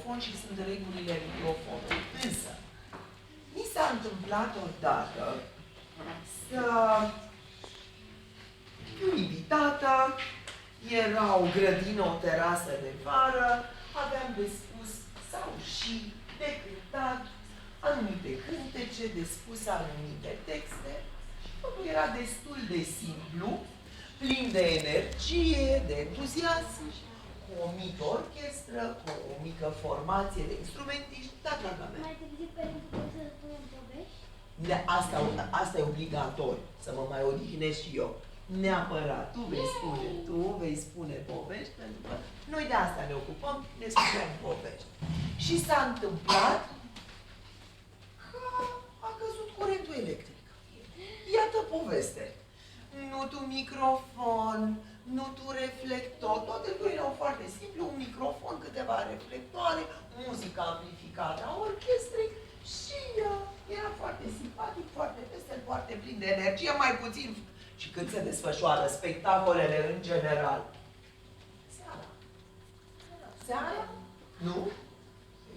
microfon și sunt regulile microfonului. Însă, mi s-a întâmplat odată să fiu invitată, era o grădină, o terasă de vară, aveam de spus sau și de cântat anumite cântece, de spus anumite texte. Totul era destul de simplu, plin de energie, de entuziasm, cu o mică orchestră, cu o mică formație de instrumentiști, da, draga mea. Mai târziu pe rând să spunem povești? Da, asta e obligatoriu, să mă mai odihnesc și eu. Neapărat, tu vei spune povești, pentru că noi de asta ne ocupăm, ne spunem povești. Și s-a întâmplat că a căzut curentul electric. Iată poveste. Nu tu microfon, nu tu reflector, toate lucrurile erau foarte simple, un microfon, câteva reflectoare, muzică amplificată a orchestrei și era foarte simpatic, foarte vesel, foarte plin de energie, mai puțin și când se desfășoară spectacolele în general. Seara, nu?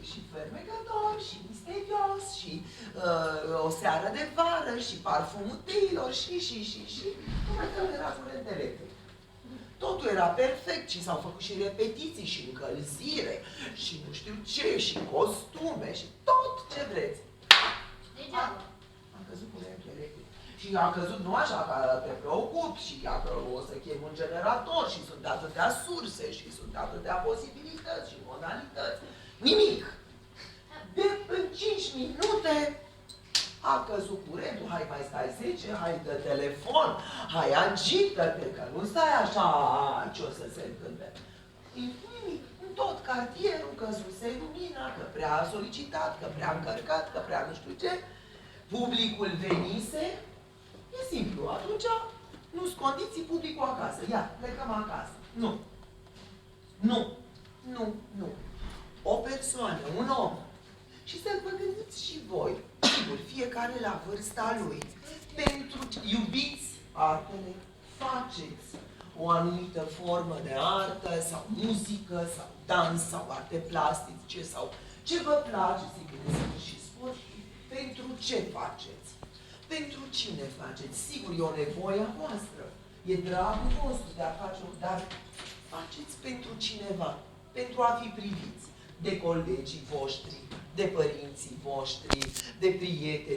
E și fermecător, și misterios, și o seară de vară, și parfumul teilor, și, numai că nu era curent electric. Totul era perfect și s-au făcut și repetiții, și încălzire, și nu știu ce, și costume, și tot ce vreți. A căzut curentul electric. Și a căzut nu așa că te preocupi și că o să chem un generator și sunt atâtea surse și sunt atâtea posibilități și modalități. Nimic! În 5 minute a căzut curentul, hai mai stai 10, hai dă telefon, hai agită-te, că nu stai așa, ce o să se întâmple. Nimic, în tot cartierul căzuse lumina, că prea a solicitat, că prea a încărcat, că prea nu știu ce. Publicul venise, e simplu, atunci nu-s condiții, publicul acasă. Ia, plecăm acasă. Nu. O persoană, un om. Și să vă gândiți și voi, sigur, fiecare la vârsta lui. Pentru iubiți artele, faceți o anumită formă de artă, sau muzică, sau dans, sau arte plastice, sau ce vă place, sigur, de și sport. Pentru ce faceți? Pentru cine faceți? Sigur, e o nevoie a voastră. E dragul vostru de a face, dar faceți pentru cineva, pentru a fi priviți de colegii voștri, de părinții voștri, de prieteni